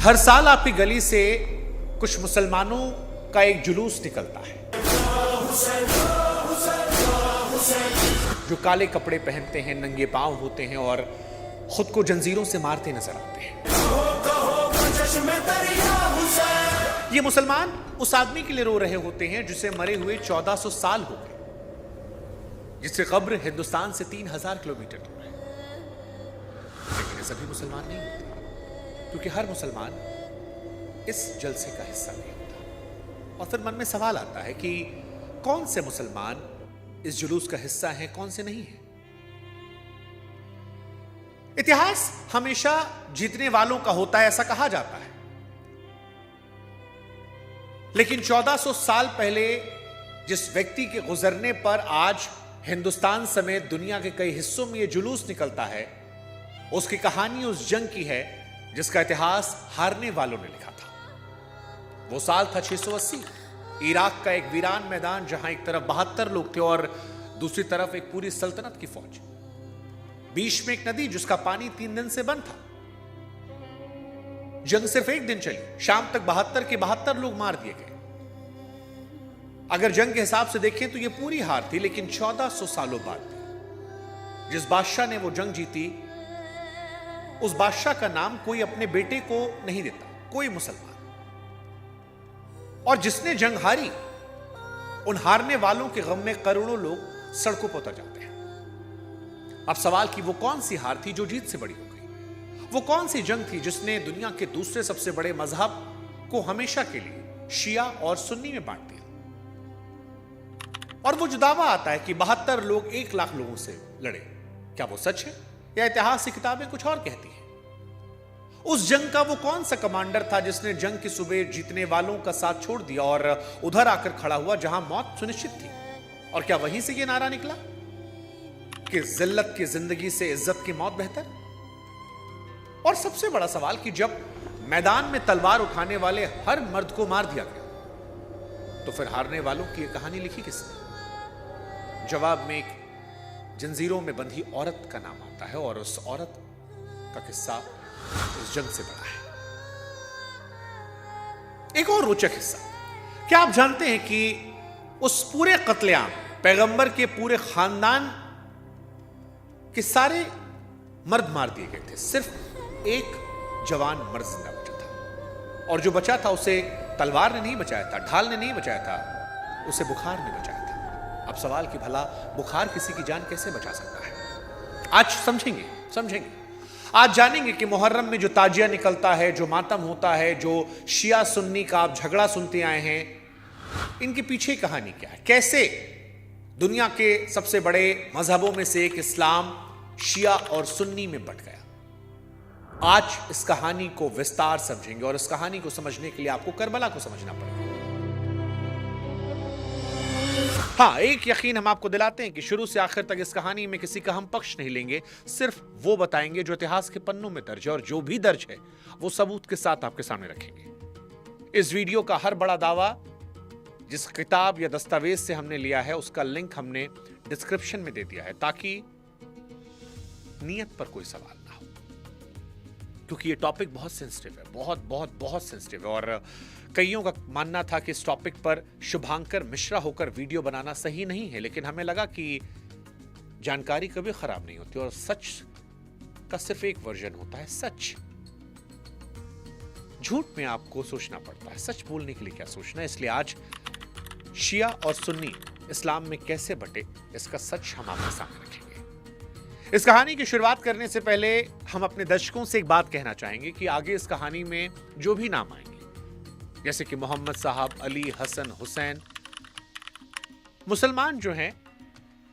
हर साल आपकी गली से कुछ मुसलमानों का एक जुलूस निकलता है जो काले कपड़े पहनते हैं, नंगे पांव होते हैं और खुद को जंजीरों से मारते नजर आते हैं। ये मुसलमान उस आदमी के लिए रो रहे होते हैं जिसे मरे हुए 1400 साल हो गए, जिसकी कब्र हिंदुस्तान से 3000 किलोमीटर दूर है। लेकिन ये सभी मुसलमान नहीं होते, क्योंकि हर मुसलमान इस जलसे का हिस्सा नहीं होता। और फिर मन में सवाल आता है कि कौन से मुसलमान इस जुलूस का हिस्सा हैं, कौन से नहीं हैं। इतिहास हमेशा जीतने वालों का होता है, ऐसा कहा जाता है। लेकिन 1400 साल पहले जिस व्यक्ति के गुजरने पर आज हिंदुस्तान समेत दुनिया के कई हिस्सों में यह जुलूस निकलता है, उसकी कहानी उस जंग की है जिसका इतिहास हारने वालों ने लिखा था। वो साल था 680। इराक का एक वीरान मैदान, जहां एक तरफ 72 लोग थे और दूसरी तरफ एक पूरी सल्तनत की फौज। बीच में एक नदी जिसका पानी 3 दिन से बंद था। जंग सिर्फ 1 दिन चली। शाम तक 72 के 72 लोग मार दिए गए। अगर जंग के हिसाब से देखें तो यह पूरी हार थी, लेकिन 1400 सालों बाद जिस बादशाह ने वो जंग जीती, उस बादशाह का नाम कोई अपने बेटे को नहीं देता, कोई मुसलमान। और जिसने जंग हारी, उन हारने वालों के गम में करोड़ों लोग सड़कों पर उतर जाते हैं। अब सवाल कि वो कौन सी हार थी जो जीत से बड़ी हो गई? वो कौन सी जंग थी जिसने दुनिया के दूसरे सबसे बड़े मजहब को हमेशा के लिए शिया और सुन्नी में बांट दिया? और वो जो दावा आता है कि 72 लोग 1 लाख लोगों से लड़े, क्या वो सच है या इतिहास की किताबें कुछ और कहती हैं? उस जंग का वो कौन सा कमांडर था जिसने जंग की सुबह जीतने वालों का साथ छोड़ दिया और उधर आकर खड़ा हुआ जहां मौत सुनिश्चित थी? और क्या वहीं से ये नारा निकला कि जिल्लत की जिंदगी से इज्जत की मौत बेहतर? और सबसे बड़ा सवाल कि जब मैदान में तलवार उठाने वाले हर मर्द को मार दिया गया, तो फिर हारने वालों की कहानी लिखी किसने? जवाब में एक जंजीरों में बंधी औरत का नाम आता है, और उस औरत का किस्सा इस जंग से बड़ा है। एक और रोचक हिस्सा, क्या आप जानते हैं कि उस पूरे कत्लेआम, पैगंबर के पूरे खानदान के सारे मर्द मार दिए गए थे, सिर्फ एक जवान मर्द जिंदा बचा था। और जो बचा था उसे तलवार ने नहीं बचाया था, ढाल ने नहीं बचाया था, उसे बुखार ने बचाया था। अब सवाल कि भला बुखार किसी की जान कैसे बचा सकता है? आज समझेंगे। आज जानेंगे कि मुहर्रम में जो ताजिया निकलता है, जो मातम होता है, जो शिया सुन्नी का आप झगड़ा सुनते आए हैं, इनके पीछे कहानी क्या है? कैसे दुनिया के सबसे बड़े मजहबों में से एक इस्लाम शिया और सुन्नी में बंट गया? आज इस कहानी को विस्तार समझेंगे, और इस कहानी को समझने के लिए आपको करबला को समझना पड़ेगा। हाँ, एक यकीन हम आपको दिलाते हैं कि शुरू से आखिर तक इस कहानी में किसी का हम पक्ष नहीं लेंगे, सिर्फ वो बताएंगे जो इतिहास के पन्नों में दर्ज है, और जो भी दर्ज है वो सबूत के साथ आपके सामने रखेंगे। इस वीडियो का हर बड़ा दावा जिस किताब या दस्तावेज से हमने लिया है, उसका लिंक हमने डिस्क्रिप्शन में दे दिया है, ताकि नियत पर कोई सवाल ना हो, क्योंकि ये टॉपिक बहुत सेंसिटिव है, बहुत सेंसिटिव है। और कईयों का मानना था कि इस टॉपिक पर शुभांकर मिश्रा होकर वीडियो बनाना सही नहीं है, लेकिन हमें लगा कि जानकारी कभी खराब नहीं होती और सच का सिर्फ एक वर्जन होता है सच। झूठ में आपको सोचना पड़ता है, सच बोलने के लिए क्या सोचना। इसलिए आज शिया और सुन्नी इस्लाम में कैसे बटे, इसका सच हम आपके सामने रखेंगे। इस कहानी की शुरुआत करने से पहले हम अपने दर्शकों से एक बात कहना चाहेंगे कि आगे इस कहानी में जो भी नाम आएंगे, जैसे कि मोहम्मद साहब, अली, हसन, हुसैन, मुसलमान जो हैं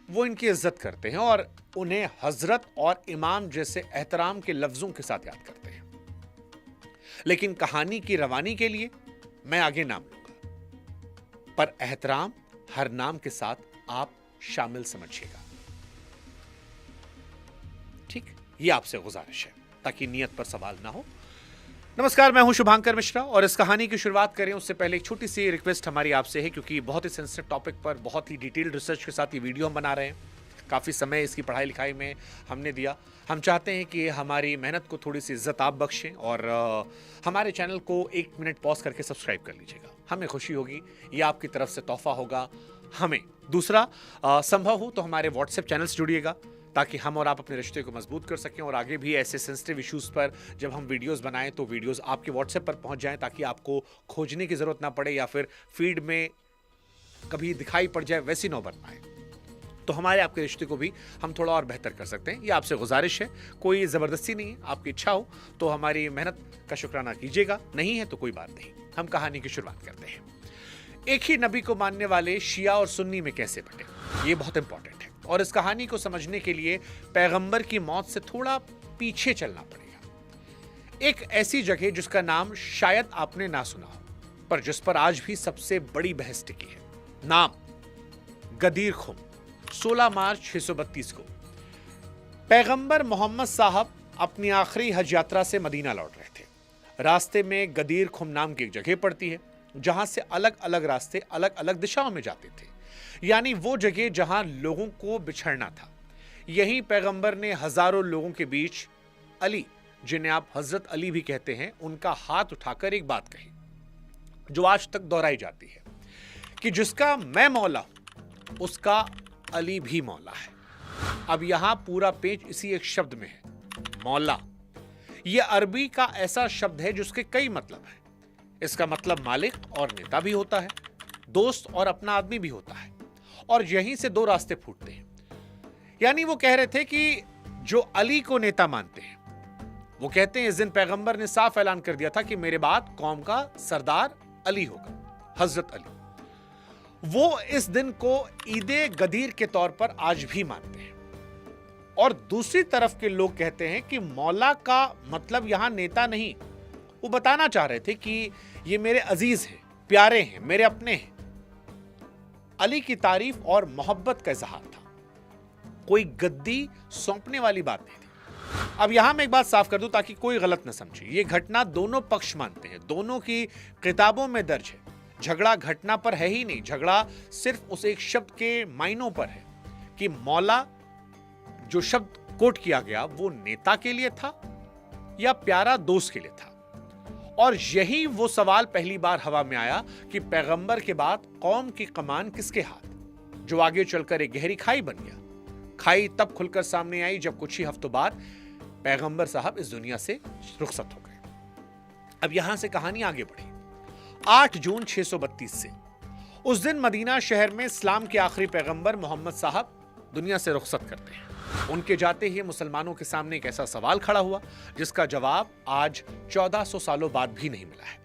वो इनकी इज्जत करते हैं और उन्हें हजरत और इमाम जैसे एहतराम के लफ्जों के साथ याद करते हैं। लेकिन कहानी की रवानी के लिए मैं आगे नाम लूंगा, पर एहतराम हर नाम के साथ आप शामिल समझिएगा, ठीक? ये आपसे गुजारिश है ताकि नियत पर सवाल ना हो। नमस्कार, मैं हूं शुभांकर मिश्रा, और इस कहानी की शुरुआत करें उससे पहले एक छोटी सी रिक्वेस्ट हमारी आपसे है, क्योंकि बहुत ही सेंसिटिव टॉपिक पर बहुत ही डिटेल्ड रिसर्च के साथ ये वीडियो हम बना रहे हैं। काफ़ी समय इसकी पढ़ाई लिखाई में हमने दिया। हम चाहते हैं कि हमारी मेहनत को थोड़ी सी इज्जत आप बख्शें और हमारे चैनल को 1 मिनट पॉज करके सब्सक्राइब कर लीजिएगा। हमें खुशी होगी, ये आपकी तरफ से तोहफा होगा हमें। दूसरा, संभव हो तो हमारे व्हाट्सएप चैनल से जुड़िएगा ताकि हम और आप अपने रिश्ते को मजबूत कर सकें और आगे भी ऐसे सेंसिटिव इश्यूज़ पर जब हम वीडियोस बनाएं तो वीडियोस आपके व्हाट्सएप पर पहुंच जाएं ताकि आपको खोजने की ज़रूरत ना पड़े या फिर फीड में कभी दिखाई पड़ जाए वैसी नौबत ना आए। तो हमारे आपके रिश्ते को भी हम थोड़ा और बेहतर कर सकते हैं। ये आपसे गुजारिश है, कोई ज़बरदस्ती नहीं है। आपकी इच्छा हो तो हमारी मेहनत का शुक्राना कीजिएगा, नहीं है तो कोई बात नहीं। हम कहानी की शुरुआत करते हैं। एक ही नबी को मानने वाले शिया और सुन्नी में कैसे बटे, ये बहुत इंपॉर्टेंट है और इस कहानी को समझने के लिए पैगंबर की मौत से थोड़ा पीछे चलना पड़ेगा। एक ऐसी जगह जिसका नाम शायद आपने ना सुना हो, पर जिस पर आज भी सबसे बड़ी बहस टिकी है। नाम गदीर खुम। 16 मार्च 632 को पैगंबर मोहम्मद साहब अपनी आखिरी हज यात्रा से मदीना लौट रहे थे। रास्ते में गदीर खुम नाम की एक जगह पड़ती है जहां से अलग अलग रास्ते अलग अलग दिशाओं में जाते थे, यानी वो जगह जहां लोगों को बिछड़ना था। यहीं पैगंबर ने हजारों लोगों के बीच अली, जिन्हें आप हजरत अली भी कहते हैं, उनका हाथ उठाकर एक बात कही जो आज तक दोहराई जाती है कि जिसका मैं मौला हूं उसका अली भी मौला है। अब यहां पूरा पेज इसी एक शब्द में है, मौला। यह अरबी का ऐसा शब्द है जिसके कई मतलब हैं। इसका मतलब मालिक और नेता भी होता है, दोस्त और अपना आदमी भी होता है, और यहीं से दो रास्ते फूटते हैं। यानी वो कह रहे थे कि जो अली को नेता मानते हैं वो कहते हैं इस दिन पैगंबर ने साफ ऐलान कर दिया था कि मेरे बाद कौम का सरदार अली होगा, हजरत अली। वो इस दिन को ईदे गदीर के तौर पर आज भी मानते हैं। और दूसरी तरफ के लोग कहते हैं कि मौला का मतलब यहां नेता नहीं। वो बताना चाह रहे थे कि ये मेरे अजीज हैं, प्यारे हैं, मेरे अपने हैं। अली की तारीफ और मोहब्बत का इजहार था, कोई गद्दी सौंपने वाली बात नहीं थी। अब यहां मैं एक बात साफ कर दूं ताकि कोई गलत न समझे, ये घटना दोनों पक्ष मानते हैं, दोनों की किताबों में दर्ज है। झगड़ा घटना पर है ही नहीं, झगड़ा सिर्फ उस एक शब्द के मायनों पर है कि मौला जो शब्द कोट किया गया वो नेता के लिए था या प्यारा दोस्त के लिए था। और यही वो सवाल पहली बार हवा में आया कि पैगंबर के बाद कौम की कमान किसके हाथ, जो आगे चलकर एक गहरी खाई बन गया। खाई तब खुलकर सामने आई जब कुछ ही हफ्तों बाद पैगंबर साहब इस दुनिया से रुखसत हो गए। अब यहां से कहानी आगे बढ़ी। 8 जून 632 से उस दिन मदीना शहर में इस्लाम के आखिरी पैगंबर मोहम्मद साहब दुनिया से रुखसत करते हैं। उनके जाते ही मुसलमानों के सामने एक ऐसा सवाल खड़ा हुआ जिसका जवाब आज 1400 सालों बाद भी नहीं मिला है।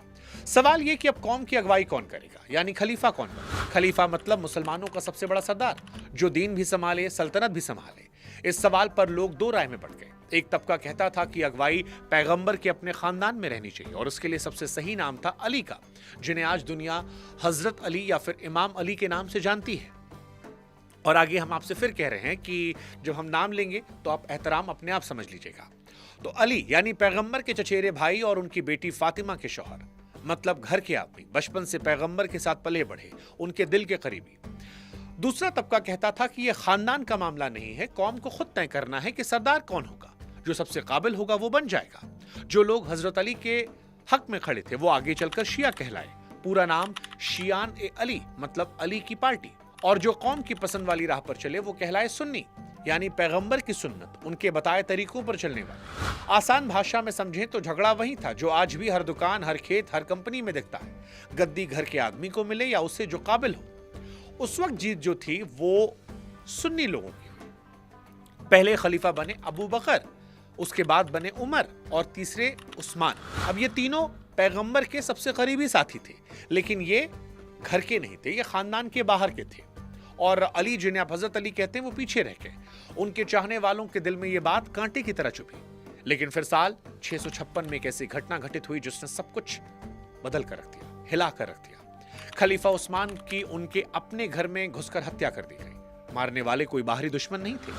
सवाल यह कि अब कौम की अगुवाई कौन करेगा, यानी खलीफा कौन बनेगा। खलीफा मतलब मुसलमानों का सबसे बड़ा सरदार जो दीन भी संभाले, सल्तनत भी संभाले। इस सवाल पर लोग दो राय में बढ़ गए। एक तबका कहता था कि अगुवाई पैगंबर के अपने खानदान में रहनी चाहिए और उसके लिए सबसे सही नाम था अली का, जिन्हें आज दुनिया हजरत अली या फिर इमाम अली के नाम से जानती है। और आगे हम आपसे फिर कह रहे हैं कि जब हम नाम लेंगे तो आप एहतराम अपने आप समझ लीजिएगा। तो अली यानी पैगंबर के चचेरे भाई और उनकी बेटी फातिमा के शौहर, मतलब घर के आदमी, बचपन से पैगंबर के साथ पले बढ़े, उनके दिल के करीबी। दूसरा तबका कहता था कि यह खानदान का मामला नहीं है, कौम को खुद तय करना है कि सरदार कौन होगा। जो सबसे काबिल होगा वो बन जाएगा। जो लोग हजरत अली के हक में खड़े थे वो आगे चलकर शिया कहलाए। पूरा नाम शियान ए अली, मतलब अली की पार्टी। और जो कौम की पसंद वाली राह पर चले वो कहलाए सुन्नी, यानी पैगंबर की सुन्नत, उनके बताए तरीकों पर चलने वाले। आसान भाषा में समझें तो झगड़ा वही था जो आज भी हर दुकान, हर खेत, हर कंपनी में दिखता है। गद्दी घर के आदमी को मिले या उससे जो काबिल हो। उस वक्त जीत जो थी वो सुन्नी लोगों की हुई। पहले खलीफा बने अबू बकर, उसके बाद बने उमर और तीसरे उस्मान। अब ये तीनों पैगंबर के सबसे करीबी साथी थे, लेकिन ये घर के नहीं थे, ये खानदान के बाहर के थे। और अली, जिन्हें आप हजरत अली कहते हैं, वो पीछे रह गए। उनके चाहने वालों के दिल में ये बात कांटे की तरह चुभी। लेकिन फिर साल 656 में एक ऐसी घटना घटित हुई जिसने सब कुछ बदल कर रख दिया, हिला कर रख दिया। खलीफा उस्मान की उनके अपने घर में घुसकर हत्या कर दी गई। मारने वाले कोई बाहरी दुश्मन नहीं थे,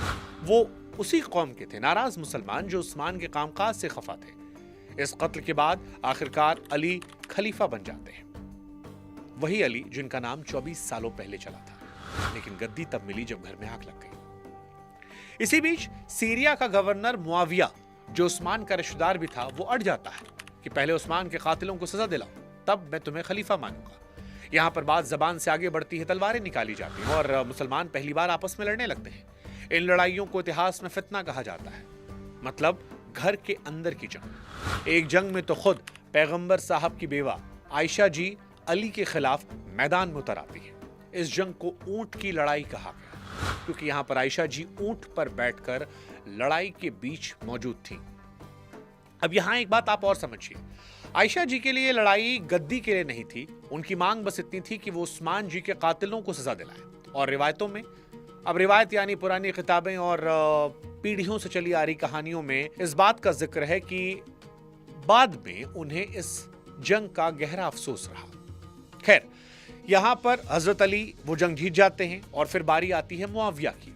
वो उसी कौम के थे, नाराज मुसलमान जो उस्मान के कामकाज से खफा थे। इस कत्ल के बाद आखिरकार अली खलीफा बन जाते हैं। वही अली जिनका नाम 24 सालों पहले चला था, लेकिन गद्दी तब मिली जब घर में आग लग गई। इसी बीच सीरिया का गवर्नर मुआविया, जो उस्मान का रिश्तेदार भी था, वो अड़ जाता है कि पहले उस्मान के कातिलों को सजा दिलाओ, तब मैं तुम्हें खलीफा मानूंगा। यहां पर बात जबान से आगे बढ़ती है, तलवारें निकाली जाती हैं और मुसलमान पहली बार आपस में लड़ने लगते हैं। इन लड़ाइयों को इतिहास में फितना कहा जाता है, मतलब घर के अंदर की जंग। एक जंग में तो खुद पैगंबर साहब की बेवा आयशा जी अली के खिलाफ मैदान में उतर आती है। इस जंग को ऊंट की लड़ाई कहा गया, क्योंकि यहां पर आयशा जी ऊंट पर बैठकर लड़ाई के बीच मौजूद थी। अब यहां एक बात आप और समझिए, आयशा जी के लिए लड़ाई गद्दी के लिए नहीं थी। उनकी मांग बस इतनी थी कि वो उस्मान जी के कातिलों को सजा दिलाएं। और रिवायतों में, अब रिवायत यानी पुरानी किताबें और पीढ़ियों से चली आ रही कहानियों में इस बात का जिक्र है कि बाद में उन्हें इस जंग का गहरा अफसोस रहा। खैर, यहां पर हजरत अली वो जंग जीत जाते हैं और फिर बारी आती है मुआविया की।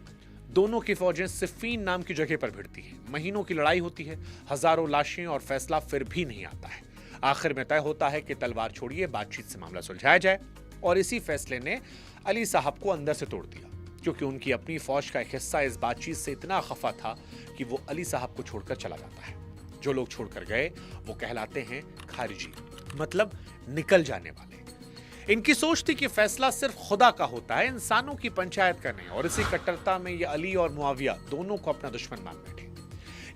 दोनों की फौजें सिफ़ीन नाम की जगह पर भिड़ती हैं। महीनों की लड़ाई होती है, हजारों लाशें, और फैसला फिर भी नहीं आता है। आखिर में तय होता है कि तलवार छोड़िए, बातचीत से मामला सुलझाया जाए। और इसी फैसले ने अली साहब को अंदर से तोड़ दिया, क्योंकि उनकी अपनी फौज का एक हिस्सा इस बातचीत से इतना खफा था कि वो अली साहब को छोड़कर चला जाता है। जो लोग छोड़कर गए वो कहलाते हैं खारिजी, मतलब निकल जाने वाले। इनकी सोच थी कि फैसला सिर्फ खुदा का होता है, इंसानों की पंचायत का नहीं। और इसी कट्टरता में ये अली और मुआविया दोनों को अपना दुश्मन मान बैठे।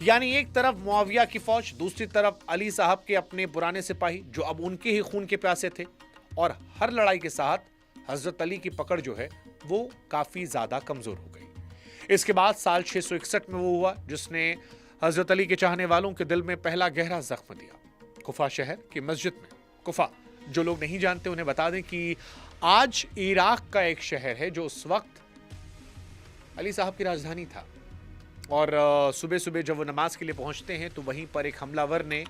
यानी एक तरफ मुआविया की फौज, दूसरी तरफ अली साहब के अपने पुराने सिपाही, जो अब उनके ही खून के प्यासे थे। और हर लड़ाई के साथ हजरत अली की पकड़ जो है वो काफी ज्यादा कमजोर हो गई। इसके बाद साल 661 में वो हुआ जिसने हजरत अली के चाहने वालों के दिल में पहला गहरा जख्म दिया। कुफा शहर की मस्जिद में। कुफा, जो लोग नहीं जानते उन्हें बता दें कि आज इराक का एक शहर है जो उस वक्त अली साहब की राजधानी था। और सुबह सुबह जब वो नमाज के लिए पहुंचते हैं तो वहीं पर एक हमलावर ने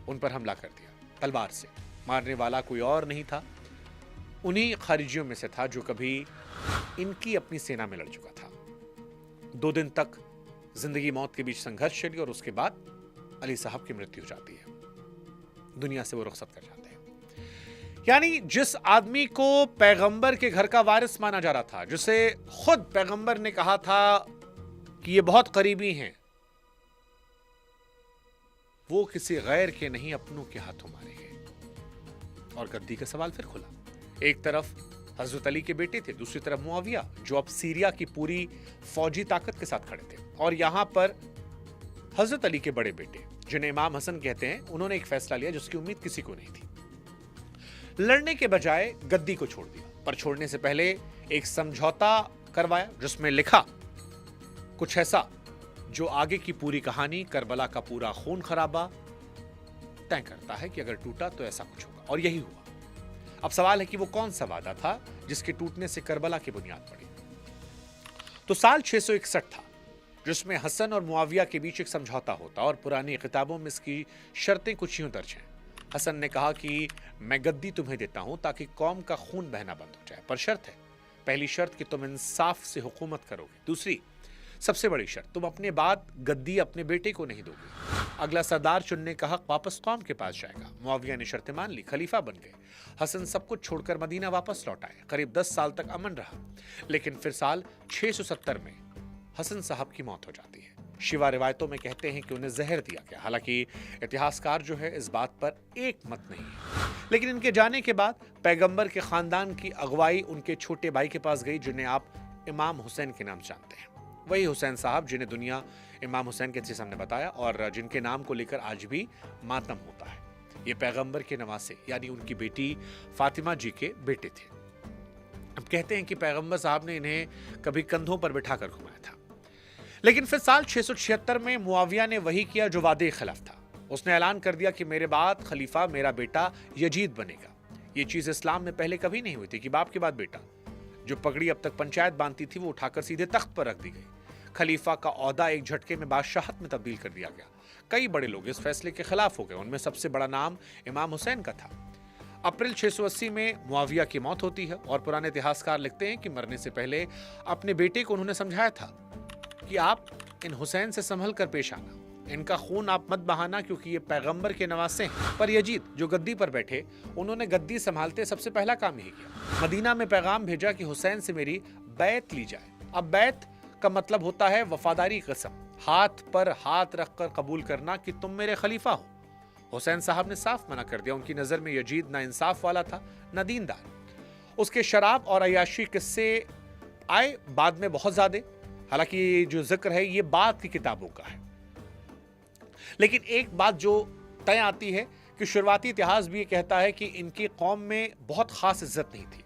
उन पर हमला कर दिया तलवार से। मारने वाला कोई और नहीं था, उन्हीं खारिजियों में से था जो कभी इनकी अपनी सेना में लड़ चुका था। 2 दिन तक जिंदगी मौत के बीच संघर्ष चली और उसके बाद अली साहब की मृत्यु हो जाती है, दुनिया से वो रुखसत कर जाते हैं। यानी जिस आदमी को पैगंबर के घर का वारिस माना जा रहा था, जिसे खुद पैगंबर ने कहा था कि ये बहुत करीबी हैं, वो किसी गैर के नहीं अपनों के हाथों मारे गए। और गद्दी का सवाल फिर खुला। एक तरफ हजरत अली के बेटे थे, दूसरी तरफ मुआविया, जो अब सीरिया की पूरी फौजी ताकत के साथ खड़े थे। और यहां पर हजरत अली के बड़े बेटे, जिन्हें इमाम हसन कहते हैं, उन्होंने एक फैसला लिया जिसकी उम्मीद किसी को नहीं थी। लड़ने के बजाय गद्दी को छोड़ दिया, पर छोड़ने से पहले एक समझौता करवाया जिसमें लिखा कुछ ऐसा जो आगे की पूरी कहानी, करबला का पूरा खून खराबा तय करता है कि अगर टूटा तो ऐसा कुछ होगा। और यही हुआ। अब सवाल है कि वो कौन सा वादा था जिसके टूटने से करबला की बुनियाद पड़ी। तो साल 661 था जिसमें हसन और मुआविया के बीच एक समझौता होता, और पुरानी किताबों में इसकी शर्तें कुछ यूं दर्ज हैं। हसन ने कहा कि मैं गद्दी तुम्हें देता हूं ताकि कौम का खून बहना बंद हो जाए, पर शर्त है, पहली शर्त कि तुम इंसाफ से हुकूमत करोगे। दूसरी, सबसे बड़ी शर्त, तुम अपने बाद गद्दी अपने बेटे को नहीं दोगे। अगला सरदार चुनने का हक वापस कौम के पास जाएगा। मुआविया ने शर्तें मान ली, खलीफा बन गए। हसन सब कुछ छोड़कर मदीना वापस लौट आए। करीब 10 साल तक अमन रहा, लेकिन फिर साल 670 में हसन साहब की मौत हो जाती है। शिवा रिवायतों में कहते हैं कि उन्हें जहर दिया गया। हालांकि इतिहासकार जो है इस बात पर एक मत नहीं है। लेकिन इनके जाने के बाद पैगंबर के खानदान की अगुवाई उनके छोटे भाई के पास गई, जिन्हें आप इमाम हुसैन के नाम जानते हैं। वही हुसैन साहब जिन्हें दुनिया इमाम हुसैन के सामने बताया और जिनके नाम को लेकर आज भी मातम होता है। ये पैगंबर के नवासे यानी उनकी बेटी फातिमा जी के बेटे थे। अब कहते हैं कि पैगंबर साहब ने इन्हें कभी कंधों पर बिठाकर घुमाया था। लेकिन फिर साल 676 में मुआविया ने वही किया जो वादे के खिलाफ था। उसने ऐलान कर दिया कि मेरे बाद खलीफा मेरा बेटा यजीद बनेगा। ये चीज इस्लाम में पहले कभी नहीं हुई थी कि बाप के बाद बेटा। जो पगड़ी अब तक पंचायत बांधती थी वो उठाकर सीधे तख्त पर रख दी गई। खलीफा का ओहदा एक झटके में बादशाहत में तब्दील कर दिया गया। कई बड़े लोग इस फैसले के खिलाफ हो गए, उनमें सबसे बड़ा नाम इमाम हुसैन का था। अप्रैल 680 में मुआविया की मौत होती है और पुराने इतिहासकार लिखते हैं कि मरने से पहले अपने बेटे को उन्होंने समझाया था कि आप इन हुसैन से संभल कर पेश आना, इनका खून आप मत बहाना क्योंकि ये पैगंबर के नवासे हैं। पर यजीद जो गद्दी पर बैठे, उन्होंने गद्दी संभालते सबसे पहला काम यही किया, मदीना में पैगाम भेजा कि हुसैन से मेरी बैत ली जाए। अब बैत का मतलब होता है वफादारी कसम, हाथ पर हाथ रखकर कबूल करना कि तुम मेरे खलीफा हो। हुसैन साहब ने साफ मना कर दिया। उनकी नजर में यजीद ना इंसाफ वाला था ना दीनदार। उसके शराब और अयाशी किस्से आए बाद में बहुत ज्यादा, हालांकि जो जिक्र है ये बाद की किताबों का है। लेकिन एक बात जो तय आती है कि शुरुआती इतिहास भी ये कहता है कि इनकी कौम में बहुत खास इज्जत नहीं थी।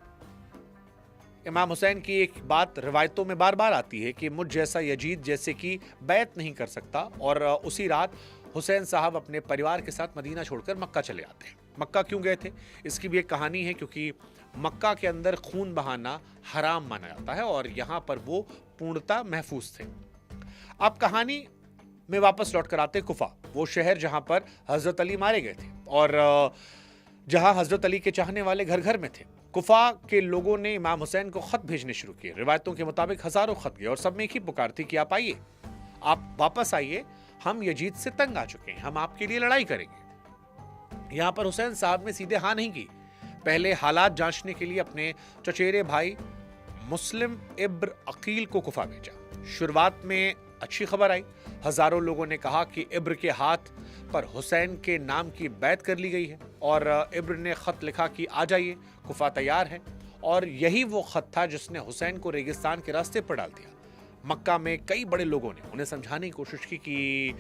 इमाम हुसैन की एक बात रिवायतों में बार बार आती है कि मुझ जैसा यजीद जैसे कि बैत नहीं कर सकता, और उसी रात हुसैन साहब अपने परिवार के साथ मदीना छोड़कर मक्का चले आते हैं। मक्का क्यों गए थे, इसकी भी एक कहानी है, क्योंकि मक्का के अंदर खून बहाना हराम माना जाता है और यहां पर वो पूर्णता महफूज थे। अब कहानी में वापस लौट कर आते कुफा, वो शहर जहां पर हजरत अली मारे गए थे और जहां हजरत अली के चाहने वाले घर घर में थे। कुफा के लोगों ने इमाम हुसैन को खत भेजने शुरू किए। रिवायतों के मुताबिक हजारों खत गए और सब में एक ही पुकार थी कि आप आइए, आप वापस आइए, हम यजीद से तंग आ चुके हैं, हम आपके लिए लड़ाई करेंगे। यहां पर हुसैन साहब ने सीधे हाँ नहीं की। पहले हालात जांचने के लिए अपने चचेरे भाई मुस्लिम इब्न अकील को कुफा भेजा। शुरुआत में अच्छी खबर आई, हजारों लोगों ने कहा कि इब्र के हाथ पर हुसैन के नाम की बैत कर ली गई है, और इब्र ने खत लिखा कि आ जाइए, कुफा तैयार है। और यही वो खत था जिसने हुसैन को रेगिस्तान के रास्ते पर डाल दिया। मक्का में कई बड़े लोगों ने उन्हें समझाने की कोशिश की कि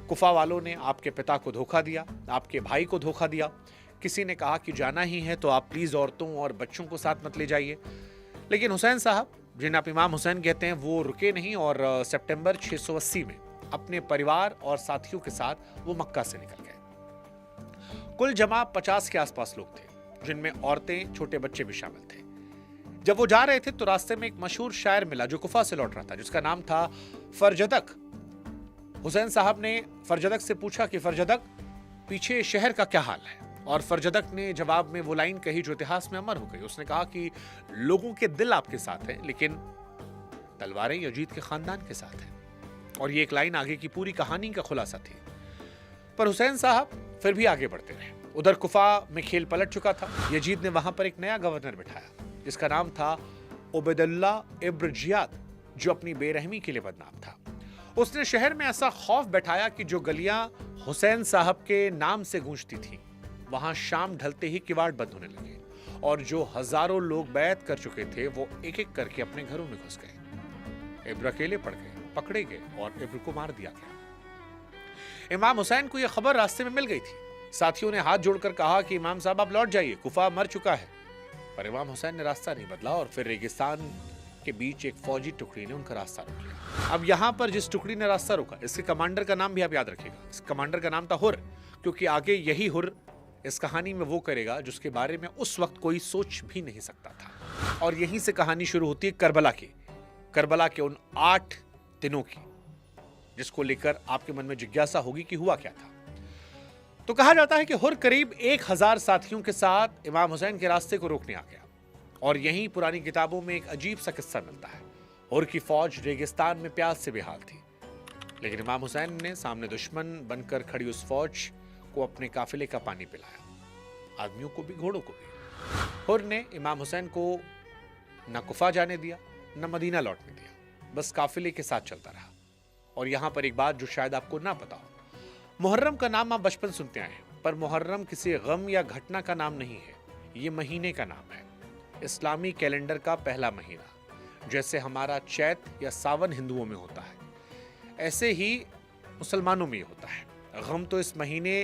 कुफा वालों ने आपके पिता को धोखा दिया, आपके भाई को धोखा दिया। किसी ने कहा कि जाना ही है तो आप प्लीज औरतों और बच्चों को साथ मत ले जाइए। लेकिन हुसैन साहब, जिन्हें आप इमाम हुसैन कहते हैं, वो रुके नहीं और सितंबर 680 में अपने परिवार और साथियों के साथ वो मक्का से निकल गए। कुल जमा 50 के आसपास लोग थे, जिनमें औरतें, छोटे बच्चे भी शामिल थे। जब वो जा रहे थे तो रास्ते में एक मशहूर शायर मिला जो कुफा से लौट रहा था, जिसका नाम था फरजदक। हुसैन साहब ने फरजदक से पूछा कि फरजदक, पीछे शहर का क्या हाल है? और फरजदक ने जवाब में वो लाइन कही जो इतिहास में अमर हो गई। उसने कहा कि लोगों के दिल आपके साथ हैं, लेकिन तलवारें यजीद के खानदान के साथ हैं। और ये एक लाइन आगे की पूरी कहानी का खुलासा थी। पर हुसैन साहब फिर भी आगे बढ़ते रहे। उधर कुफा में खेल पलट चुका था। यजीद ने वहां पर एक नया गवर्नर बिठाया, जिसका नाम था उबैदुल्ला इब्न जियाद, जो अपनी बेरहमी के लिए बदनाम था। उसने शहर में ऐसा खौफ बैठाया कि जो गलियां हुसैन साहब के नाम से गूंजती थीं, वहां शाम ढलते ही किवाड़ बंद होने लगे, और जो हजारों लोग बैत कर चुके थे वो एक एक करके अपने घरों में घुस गए। इब्र अकेले पड़ गए, पकड़े गए और इब्र को मार दिया गया। इमाम हुसैन को यह खबर रास्ते में मिल गई थी। साथियों ने हाथ जोड़कर कहा कि इमाम साहब आप लौट जाइए, कुफा मर चुका है। पर इमाम हुसैन ने रास्ता नहीं बदला और फिर रेगिस्तान के बीच एक फौजी टुकड़ी ने उनका रास्ता रोक लिया। अब यहां पर जिस टुकड़ी ने रास्ता रोका, इसके कमांडर का नाम भी आप याद रखिएगा। इस कमांडर का नाम था हुर, क्योंकि आगे यही हुर इस कहानी में वो करेगा जिसके बारे में उस वक्त कोई सोच भी नहीं सकता था। और यहीं से कहानी शुरू होती है करबला की, करबला के उन 8 दिनों की, जिसको लेकर आपके मन में जिज्ञासा होगी कि हुआ क्या था। तो कहा जाता है कि हुर करीब 1000 साथियों के साथ इमाम हुसैन के रास्ते को रोकने आ गया। और यहीं पुरानी किताबों में एक अजीब सा किस्सा मिलता है। हुर की फौज रेगिस्तान में प्यास से बेहाल थी, लेकिन इमाम हुसैन ने सामने दुश्मन बनकर खड़ी उस फौज को अपने काफिले का पानी पिलाया, आदमियों को भी, घोड़ों को भी। हुर ने इमाम हुसैन को न कुफा जाने दिया न मदीना लौटने दिया, बस काफिले के साथ चलता रहा। और यहां पर एक बात जो शायद आपको ना पता हो, मुहर्रम का नाम आप बचपन सुनते आए हैं, पर मुहर्रम किसी गम या घटना का नाम नहीं है, ये महीने का नाम है। इस्लामी कैलेंडर का पहला महीना, जैसे हमारा चैत या सावन हिंदुओं में होता है, ऐसे ही मुसलमानों में होता है। गम तो इस महीने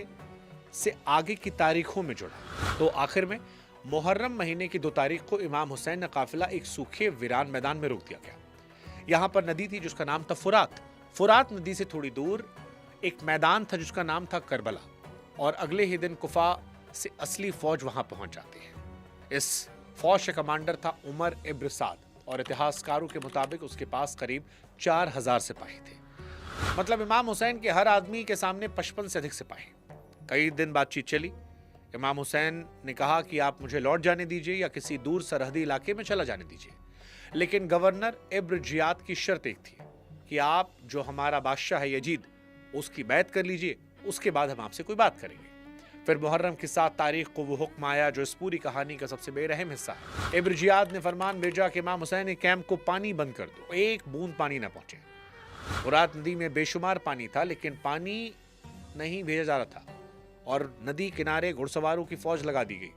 से आगे की तारीखों में जुड़ा। तो आखिर में मुहर्रम महीने की 2 तारीख को इमाम हुसैन का काफिला एक सूखे वीरान मैदान में रोक दिया गया। यहां पर नदी थी जिसका नाम था फुरात। फुरात नदी से थोड़ी दूर एक मैदान था जिसका नाम था करबला। और अगले ही दिन कुफा से असली फौज वहां पहुंच जाती है। इस फौज का कमांडर था उमर इब्न साद, और इतिहासकारों के मुताबिक उसके पास करीब 4000 सिपाही थे। मतलब इमाम हुसैन के हर आदमी के सामने 55 से अधिक सिपाही। कई दिन बातचीत चली। इमाम हुसैन ने कहा कि आप मुझे लौट जाने दीजिए या किसी दूर सरहदी इलाके में चला जाने दीजिए, लेकिन गवर्नर इब्न जियाद की शर्त एक थी कि आप जो हमारा बादशाह है यजीद, उसकी बैत कर लीजिए, उसके बाद हम आपसे कोई बात करेंगे। फिर मुहर्रम की 7 तारीख को वो हुक्म आया जो इस पूरी कहानी का सबसे बेरहम हिस्सा है। इब्न जियाद ने फरमान भेजा कि इमाम हुसैन कैंप को पानी बंद कर दो, एक बूंद पानी ना पहुंचे। फुरात नदी में बेशुमार पानी था लेकिन पानी नहीं भेजा जा रहा था और नदी किनारे घुड़सवारों की फौज लगा दी गई।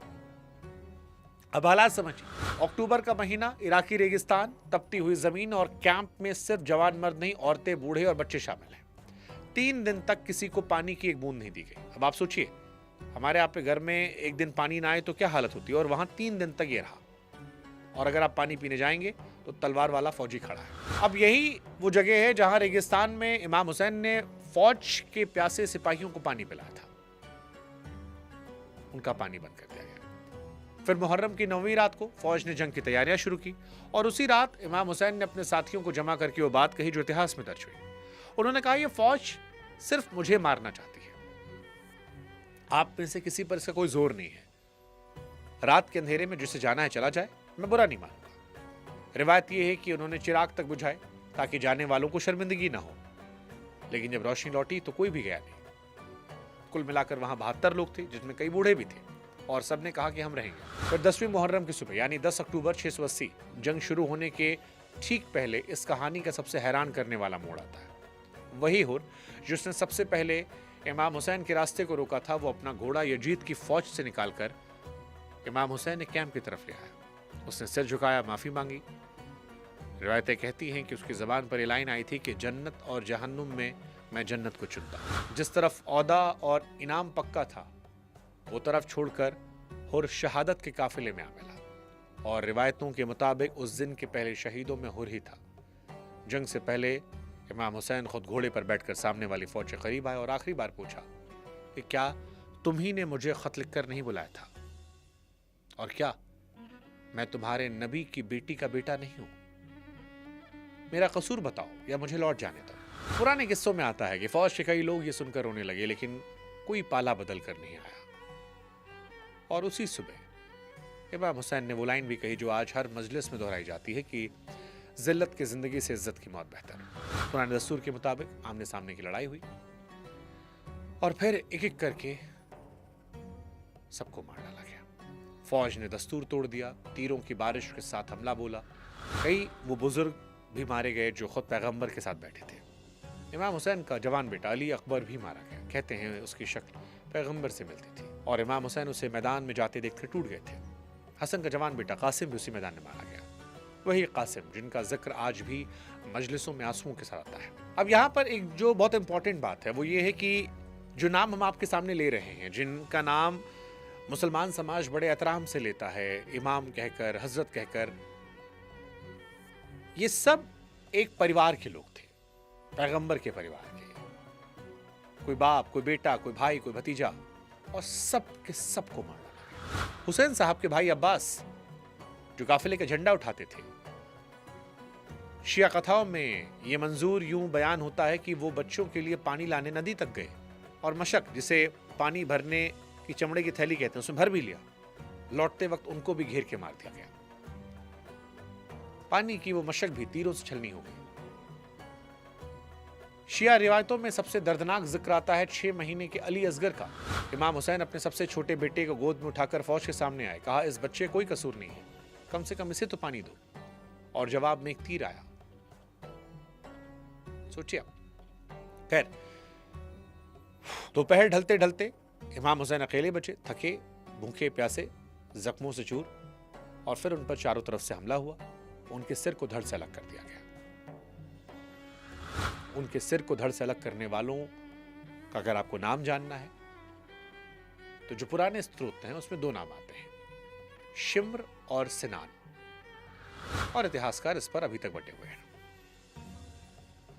अब हालात समझिए, अक्टूबर का महीना, इराकी रेगिस्तान, तपती हुई जमीन और कैंप में सिर्फ जवान मर्द नहीं, औरतें, बूढ़े और बच्चे शामिल हैं। 3 दिन तक किसी को पानी की एक बूंद नहीं दी गई। अब आप सोचिए, हमारे आप के घर में एक दिन पानी ना आए तो क्या हालत होती है, और वहां 3 दिन तक ये रहा। और अगर आप पानी पीने जाएंगे तो तलवार वाला फौजी खड़ा है। अब यही वो जगह है जहां रेगिस्तान में इमाम हुसैन ने फौज के प्यासे सिपाहियों को पानी पिलाया था। उनका पानी बंद कर दिया गया। फिर मुहर्रम की 9वीं रात को फौज ने जंग की तैयारियां शुरू की और उसी रात इमाम हुसैन ने अपने साथियों को जमा करके वो बात कही जो इतिहास में दर्ज हुई। उन्होंने कहा, यह फौज सिर्फ मुझे मारना चाहती है, आप में से किसी पर इसका कोई जोर नहीं है। रात के अंधेरे में जिसे जाना है चला जाए, मैं बुरा नहीं मानूंगा। रिवायत यह है कि उन्होंने चिराग तक बुझाए ताकि जाने वालों को शर्मिंदगी ना हो, लेकिन जब रोशनी लौटी तो कोई भी गया नहीं। कुल मिलाकर वहां 72 लोग थे जिसमें कई बूढ़े भी थे और सबने कहा कि हम रहेंगे। फिर 10वीं मुहर्रम की सुबह यानी 10 अक्टूबर 680 जंग शुरू होने के ठीक पहले इस कहानी का सबसे हैरान करने वाला मोड़ आता है। वही हुर जिसने सबसे पहले इमाम हुसैन के रास्ते को रोका था, वो अपना घोड़ा यजीद की फौज से निकालकर इमाम हुसैन ने कैंप की तरफ ले आया। उसने सिर झुकाया, माफी मांगी। रिवायतें कहती हैं कि उसकी जबान पर ये लाइन आई थी कि जन्नत और जहन्नुम में मैं जन्नत को चुनता। जिस तरफ औदा और इनाम पक्का था वो तरफ छोड़कर हुर शहादत के काफिले में आ मिला और रिवायतों के मुताबिक उस दिन के पहले शहीदों में हुर ही था। जंग से पहले इमाम हुसैन खुद घोड़े पर बैठकर सामने वाली फौज के करीब आए और आखिरी बार पूछा कि क्या तुम ही ने मुझे खत लिखकर नहीं बुलाया था, और क्या मैं तुम्हारे नबी की बेटी का बेटा नहीं हूं? मेरा कसूर बताओ या मुझे लौट जाने दो। पुराने किस्सों में आता है कि फौज के कई लोग ये सुनकर रोने लगे, लेकिन कोई पाला बदल कर नहीं आया। और उसी सुबह इमाम हुसैन ने वो लाइन भी कही जो आज हर मजलिस में दोहराई जाती है कि जिल्लत की जिंदगी से इज्जत की मौत बेहतर है। पुराने दस्तूर के मुताबिक आमने सामने की लड़ाई हुई और फिर एक एक करके सबको मार डाला गया। फौज ने दस्तूर तोड़ दिया, तीरों की बारिश के साथ हमला बोला। कई वो बुजुर्ग भी मारे गए जो खुद पैगंबर के साथ बैठे थे। इमाम हुसैन का जवान बेटा अली अकबर भी मारा गया। कहते हैं उसकी शक्ल पैगंबर से मिलती थी और इमाम हुसैन उसे मैदान में जाते देखकर टूट गए थे। हसन का जवान बेटा कासिम भी उसी मैदान में मारा गया। वही कासिम जिनका जिक्र आज भी मजलिसों में आंसुओं के साथ आता है। अब यहाँ पर एक जो बहुत इंपॉर्टेंट बात है वो ये है कि जो नाम हम आपके सामने ले रहे हैं, जिनका नाम मुसलमान समाज बड़े एहतराम से लेता है, इमाम कहकर, हजरत कहकर, ये सब एक परिवार के लोग थे, पैगंबर के परिवार के। कोई बाप, कोई बेटा, कोई भाई, कोई भतीजा, और सब के सबको मार डाला। हुसैन साहब के भाई अब्बास जो काफिले का झंडा उठाते थे, शिया कथाओं में यह मंजूर यूं बयान होता है कि वो बच्चों के लिए पानी लाने नदी तक गए और मशक, जिसे पानी भरने की चमड़े की थैली कहते हैं, उसमें भर भी लिया। लौटते वक्त उनको भी घेर के मार दिया गया। पानी की वो मशक भी तीरों से छलनी हो गई। शिया रिवायतों में सबसे दर्दनाक जिक्र आता है 6 महीने के अली असगर का। इमाम हुसैन अपने सबसे छोटे बेटे को गोद में उठाकर फौज के सामने आए। कहा, इस बच्चे कोई कसूर नहीं है, कम से कम इसे तो पानी दो। और जवाब में एक तीर आया। सोचिए। खैर, दोपहर ढलते ढलते इमाम हुसैन अकेले बचे, थके, भूखे, प्यासे, जख्मों से चूर, और फिर उन पर चारों तरफ से हमला हुआ। उनके सिर को धड़ से अलग कर दिया गया। उनके सिर को धड़ से अलग करने वालों का अगर आपको नाम जानना है तो जो पुराने स्त्रोत हैं उसमें 2 नाम आते हैं, शिम्र और सिनान, और इतिहासकार इस पर अभी तक बटे हुए हैं।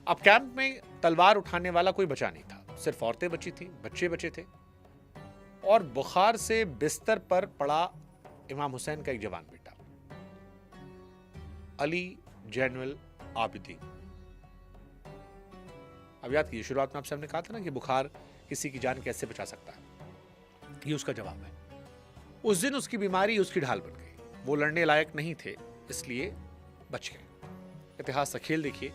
अब कैंप में तलवार उठाने वाला कोई बचा नहीं था, सिर्फ औरतें बची थी, बच्चे बचे थे, और बुखार से बिस्तर पर पड़ा इमाम हुसैन का एक जवान बेटा अली जैनुल आबिदीन। अब याद कीजिए, शुरुआत में आपसे हमने कहा था ना कि बुखार किसी की जान कैसे बचा सकता है, ये उसका जवाब है। उस दिन उसकी बीमारी उसकी ढाल बन गई। वो लड़ने लायक नहीं थे, इसलिए बच गए। इतिहास का खेल देखिए,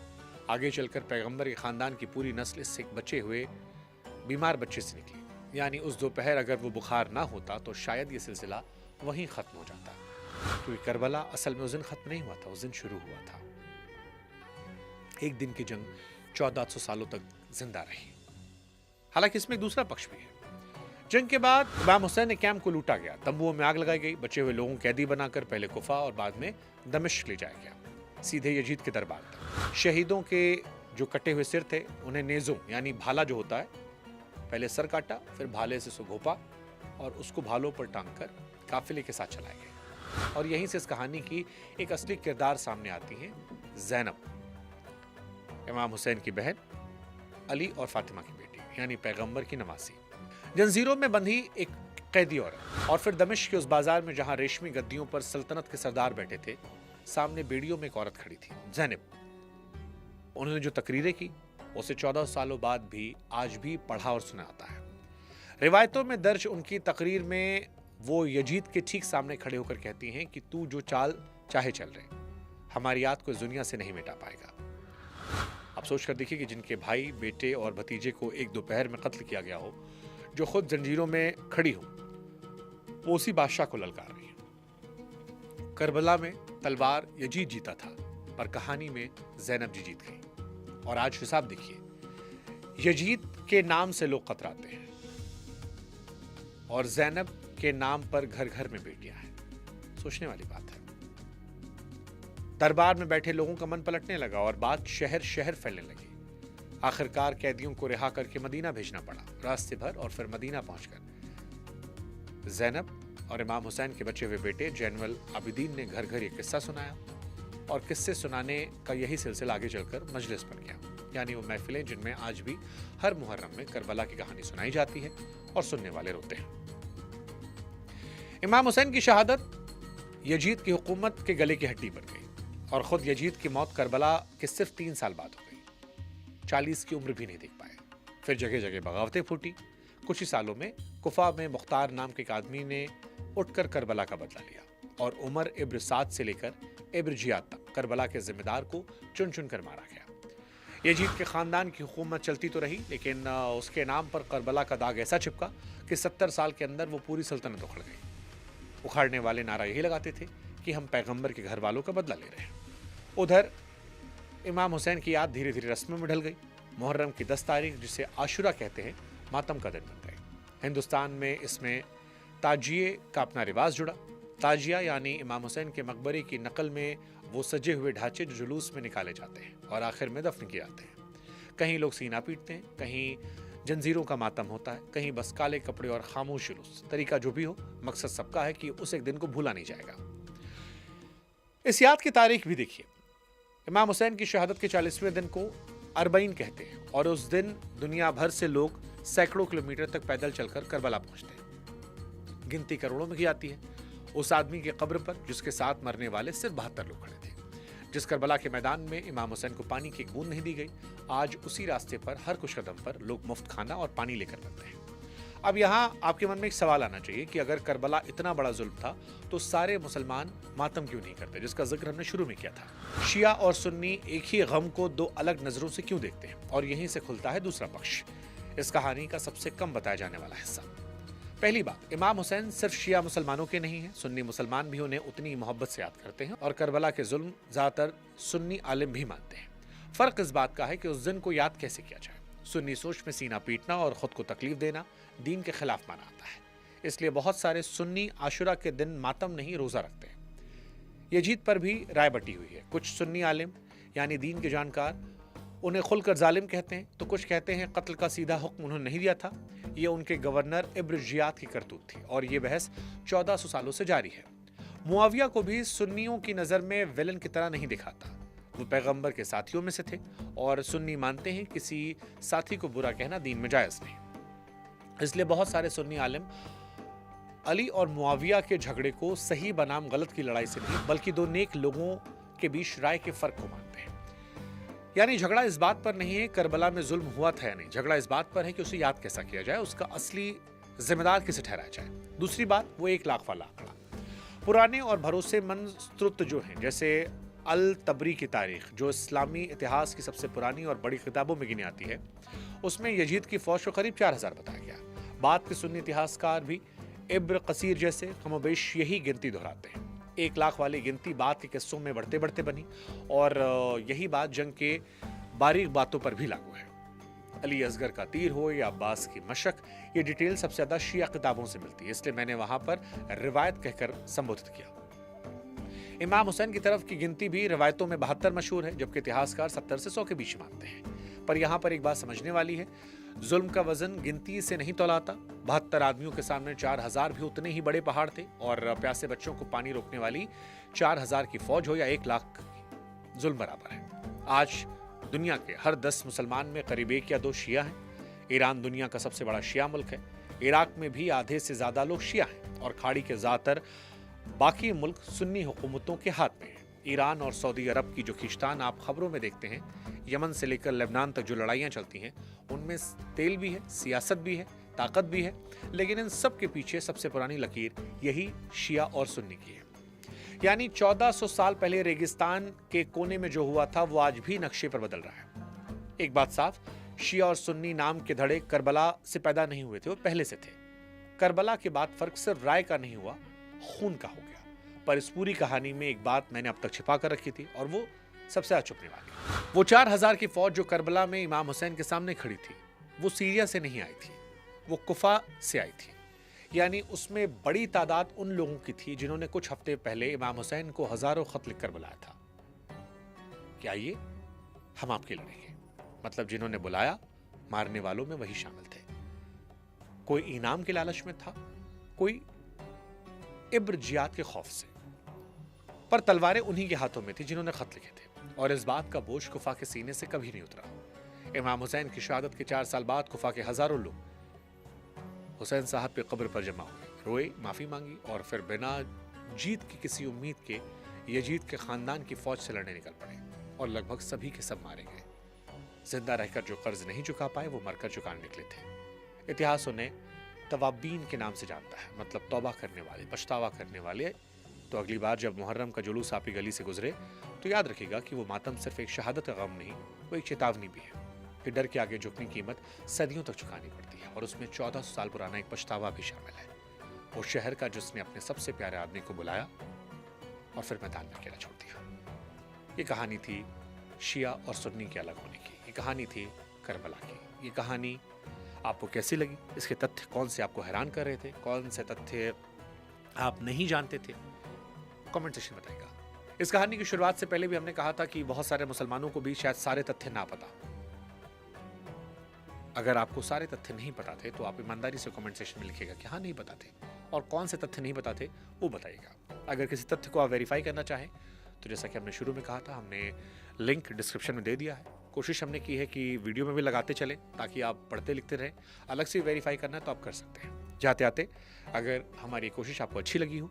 आगे चलकर पैगंबर के खानदान की पूरी नस्ल इससे एक बचे हुए बीमार बच्चे से निकली। यानी उस दोपहर अगर वो बुखार ना होता तो शायद ये सिलसिला वहीं ख़त्म हो जाता, क्योंकि करबला असल में उस दिन ख़त्म नहीं हुआ था, उस दिन शुरू हुआ था। एक दिन की जंग 1400 सालों तक जिंदा रही। हालांकि इसमें एक दूसरा पक्ष भी है। जंग के बाद इमाम हुसैन ने कैंप को लूटा गया, तंबुओं में आग लगाई गई, बचे हुए लोगों को कैदी बनाकर पहले कुफा और बाद में दमिश्क ले जाया गया, सीधे यजीद के दरबार तक। शहीदों के जो कटे हुए सिर थे उन्हें नेज़ों यानी भाला जो होता है, पहले सर काटा, फिर भाले से घोंपा और उसको भालों पर टांग कर काफिले के साथ चलाए गए। और यहीं से इस कहानी की एक असली किरदार सामने आती है, ज़ैनब, इमाम हुसैन की बहन, अली और फातिमा की बेटी, यानी पैगंबर की नवासी। जंजीरों में बंधी एक कैदी औरत। और फिर दमिश्क के उस बाजार में जहां रेशमी गद्दियों पर सल्तनत के सरदार बैठे थे, सामने बेड़ियों में एक औरत खड़ी थी, ज़ैनब। उन्होंने जो तकरीरें की उसे 14 सालों बाद भी आज भी पढ़ा और सुना आता है। रिवायतों में दर्ज उनकी तकरीर में वो यजीद के ठीक सामने खड़े होकर कहती हैं कि तू जो चाल चाहे चल रहे, हमारी याद को इस दुनिया से नहीं मिटा पाएगा। आप सोच कर देखिए कि जिनके भाई, बेटे और भतीजे को एक दोपहर में कत्ल किया गया हो, जो खुद जंजीरों में खड़ी हो, वो उसी बादशाह को ललकार रही है। करबला में तलवार यजीद जीता था, पर कहानी में ज़ैनब जी जीत गई। और आज हिसाब देखिए, यजीद के नाम से लोग कतराते हैं और ज़ैनब के नाम पर घर घर में बेटियां हैं। सोचने वाली बात है। दरबार में बैठे लोगों का मन पलटने लगा और बात शहर शहर फैलने लगी। आखिरकार कैदियों को रिहा करके मदीना भेजना पड़ा। रास्ते भर और फिर मदीना पहुंचकर ज़ैनब और इमाम हुसैन के बचे हुए बेटे जैनुल आबिदीन ने घर घर ये किस्सा सुनाया और किस्से सुनाने का यही सिलसिला आगे चलकर मजलिस बन गया, यानी वो महफिलें जिनमें आज भी हर मुहर्रम में करबला की कहानी सुनाई जाती है और सुनने वाले रोते हैं। इमाम हुसैन की शहादत यजीद की हुकूमत के गले की हड्डी बन गई और खुद यजीद की मौत करबला के सिर्फ 3 साल बाद हो गई। 40 की उम्र भी नहीं देख पाए। फिर जगह जगह बगावतें फूटी। कुछ ही सालों में कुफा में मुख्तार नाम के एक आदमी ने उठकर करबला का बदला लिया और उमर इब्न साद से लेकर इब्न जियाद तक करबला के जिम्मेदार को चुन चुन कर मारा गया। यजीद के खानदान की हुकूमत चलती तो रही, लेकिन उसके नाम पर करबला का दाग ऐसा चिपका कि 70 साल के अंदर वो पूरी सल्तनत उखड़ गई। उखाड़ने वाले नारा यही लगाते थे कि हम पैगंबर के घर वालों का बदला ले रहे हैं। उधर इमाम हुसैन की याद धीरे धीरे रस्मों में ढल गई। मुहर्रम की 10 तारीख, जिसे आशुरा कहते हैं, मातम का दिन बन गई। हिंदुस्तान में इसमें ताजिए का अपना रिवाज जुड़ा। ताजिया यानी इमाम हुसैन के मकबरे की नकल में वो सजे हुए ढांचे जो जुलूस में निकाले जाते हैं और आखिर में दफन किए जाते हैं। कहीं लोग सीना पीटते हैं, कहीं जंजीरों का मातम होता है, कहीं बस काले कपड़े और खामोश जुलूस। तरीका जो भी हो, मकसद सबका है कि उस एक दिन को भूला नहीं जाएगा। इस याद की तारीख भी देखिए। इमाम हुसैन की शहादत के 40वें दिन को अरबईन कहते हैं और उस दिन दुनिया भर से लोग सैकड़ों किलोमीटर तक पैदल चलकर करबला पहुंचते हैं। गिनती करोड़ों में की जाती है। उस आदमी की कब्र पर जिसके साथ मरने वाले सिर्फ 72 लोग खड़े थे। जिस करबला के मैदान में इमाम हुसैन को पानी की एक बूंद नहीं दी गई, आज उसी रास्ते पर हर कुछ कदम पर लोग मुफ्त खाना और पानी लेकर बनते हैं। अब यहाँ आपके मन में एक सवाल आना चाहिए कि अगर करबला इतना बड़ा जुल्म था तो सारे मुसलमान मातम क्यों नहीं करते, जिसका जिक्र हमने शुरू में किया था। शिया और सुन्नी एक ही गम को 2 अलग नजरों से क्यों देखते हैं, और यहीं से खुलता है दूसरा पक्ष, इस कहानी का सबसे कम बताया जाने वाला हिस्सा। पहली बात, इमाम हुसैन सिर्फ शिया मुसलमानों के नहीं हैं, सुन्नी मुसलमान भी उन्हें उतनी मोहब्बत से याद करते हैं और करबला के जुल्म ज्यादातर सुन्नी आलिम भी मानते हैं। फर्क इस बात का है कि उस दिन को याद कैसे किया जाए। सुन्नी सोच में सीना पीटना और खुद को तकलीफ देना दीन के खिलाफ माना आता है, इसलिए बहुत सारे सुन्नी आशुरा के दिन मातम नहीं, रोजा रखते हैं। यजीद पर भी राय बटी हुई है। कुछ सुन्नी आलिम यानी दीन के जानकार उन्हें खुलकर जालिम कहते हैं, तो कुछ कहते हैं कत्ल का सीधा हुक्म उन्होंने नहीं दिया था, ये उनके गवर्नर इब्न जियाद की करतूत थी और ये बहस 1400 सालों से जारी है। मुआविया को भी सुन्नियों की नज़र में विलन की तरह नहीं दिखाता। वो पैगंबर के साथियों में से थे और सुन्नी मानते हैं किसी साथी को बुरा कहना दीन में जायज़ नहीं। इसलिए बहुत सारे सुन्नी आलिम अली और मुआविया के झगड़े को सही बनाम गलत की लड़ाई से नहीं, बल्कि 2 नेक लोगों के बीच राय के फर्क को मानते हैं। यानी झगड़ा इस बात पर नहीं है करबला में जुल्म हुआ था या नहीं, झगड़ा इस बात पर है कि उसे याद कैसा किया जाए, उसका असली जिम्मेदार किसे ठहराया जाए। दूसरी बात, वो 1 लाख वाला आंकड़ा। पुराने और भरोसेमंद स्रोत जो हैं, जैसे अल तबरी की तारीख, जो इस्लामी इतिहास की सबसे पुरानी और बड़ी किताबों में गिनी आती है, उसमें यजीद की फौज को करीब 4000 बताया गया। बात के सुन्नी इतिहासकार भी इब्न कसीर जैसे कमोबेश यही गिनती दोहराते हैं। 1 लाख वाली गिनती बाद के किस्सों में बढ़ते बढ़ते बनी और यही बात जंग के बारीक बातों पर भी लागू है। अली असगर का तीर हो या अब्बास की मशक, ये डिटेल सबसे ज्यादा शिया किताबों से मिलती है, इसलिए मैंने वहां पर रिवायत कहकर संबोधित किया। इमाम हुसैन की तरफ की गिनती भी रिवायतों में 72 मशहूर है, जबकि इतिहासकार 70 से 100 के बीच मानते हैं। पर यहां पर एक बात समझने वाली है, जुल्म का वजन गिनती से नहीं तौलाता। 72 आदमियों के सामने 4000 भी उतने ही बड़े पहाड़ थे, और प्यासे बच्चों को पानी रोकने वाली 4000 की फौज हो या 1 लाख, जुल्म बराबर है। आज दुनिया के हर 10 मुसलमान में करीब 1 या 2 शिया हैं। ईरान दुनिया का सबसे बड़ा शिया मुल्क है। इराक में भी आधे से ज्यादा लोग शिया हैं, और खाड़ी के ज्यादातर बाकी मुल्क सुन्नी हुकूमतों के हाथ में है। ईरान और सऊदी अरब की जो खींचतान आप खबरों में देखते हैं, यमन से लेकर लेबनान तक जो लड़ाइयां चलती हैं, उनमें तेल भी है, सियासत भी है, ताकत भी है, लेकिन इन सब के पीछे सबसे पुरानी लकीर यही शिया और सुन्नी की है। यानी 1400 साल पहले रेगिस्तान के कोने में जो हुआ था वो आज भी नक्शे पर बदल रहा है। एक बात साफ, शिया और सुन्नी नाम के धड़े करबला से पैदा नहीं हुए थे, वो पहले से थे। करबला के बाद फर्क सिर्फ राय का नहीं हुआ, खून का हो गया। पर इस पूरी कहानी में एक बात मैंने अब तक छिपा कर रखी थी, और वो सबसे ज्यादा छुपने वाली। वो 4000 की फौज जो करबला में इमाम हुसैन के सामने खड़ी थी, वो सीरिया से नहीं आई थी, वो कुफा से आई थी। यानी उसमें बड़ी तादाद उन लोगों की थी जिन्होंने कुछ हफ्ते पहले इमाम हुसैन को हजारों खत लिखकर बुलाया था कि आइए हम आपके लड़ेंगे। मतलब जिन्होंने बुलाया, मारने वालों में वही शामिल थे। कोई इनाम के लालच में था, कोई इब्र जियाद के खौफ से। पर तलवारें उन्हीं के हाथों में थी जिन्होंने खत लिखे थे, और इस बात का बोझ कुफा के सीने से कभी नहीं उतरा। इमाम हुसैन की शहादत के 4 साल बाद कुफा के हजारों लोग हुसैन साहब के कब्र पर जमा हुए, रोए, माफी मांगी, और फिर बिना जीत की किसी उम्मीद के यजीद के खानदान की फौज से लड़ने निकल पड़े, और लगभग सभी के सब मारे गए। जिंदा रहकर जो कर्ज नहीं चुका पाए, वो मरकर चुकाने निकले थे। इतिहास उन्हें तवाबीन के नाम से जानता है, मतलब तौबा करने वाले, पछतावा करने वाले। तो अगली बार जब मुहर्रम का जुलूस आपकी गली से गुजरे, तो याद रखिएगा कि वो मातम सिर्फ एक शहादत का गम नहीं, वो एक चेतावनी भी है कि डर के आगे झुकने की कीमत सदियों तक चुकानी पड़ती है, और उसमें 1400 साल पुराना एक पछतावा भी शामिल है। वो शहर का जिसने अपने सबसे प्यारे आदमी को बुलाया और फिर मैदान में अकेला छोड़ दिया। ये कहानी थी शिया और सुन्नी के अलग होने की, ये कहानी थी करबला की। ये कहानी आपको कैसी लगी? इसके तथ्य कौन से आपको हैरान कर रहे थे, कौन से तथ्य आप नहीं जानते थे? कमेंट सेक्शन में बताइएगा। इस कहानी की शुरुआत से पहले भी हमने कहा था कि बहुत सारे मुसलमानों को भी शायद सारे तथ्य ना पता। अगर आपको सारे तथ्य नहीं पता थे तो आप ईमानदारी से कमेंट सेक्शन में लिखिएगा कि हाँ नहीं पता थे, और कौन से तथ्य नहीं पता थे वो बताइएगा। अगर किसी तथ्य को आप वेरीफाई करना चाहें तो जैसा कि हमने शुरू में कहा था, हमने लिंक डिस्क्रिप्शन में दे दिया है। कोशिश हमने की है कि वीडियो में भी लगाते चले ताकि आप पढ़ते लिखते रहें। अलग से वेरीफाई करना है तो आप कर सकते हैं। जाते आते अगर हमारी कोशिश आपको अच्छी लगी हो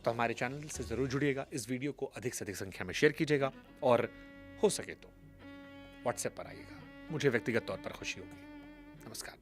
तो हमारे चैनल से ज़रूर जुड़िएगा, इस वीडियो को अधिक से अधिक संख्या में शेयर कीजिएगा, और हो सके तो व्हाट्सएप पर आइएगा, मुझे व्यक्तिगत तौर पर खुशी होगी। नमस्कार।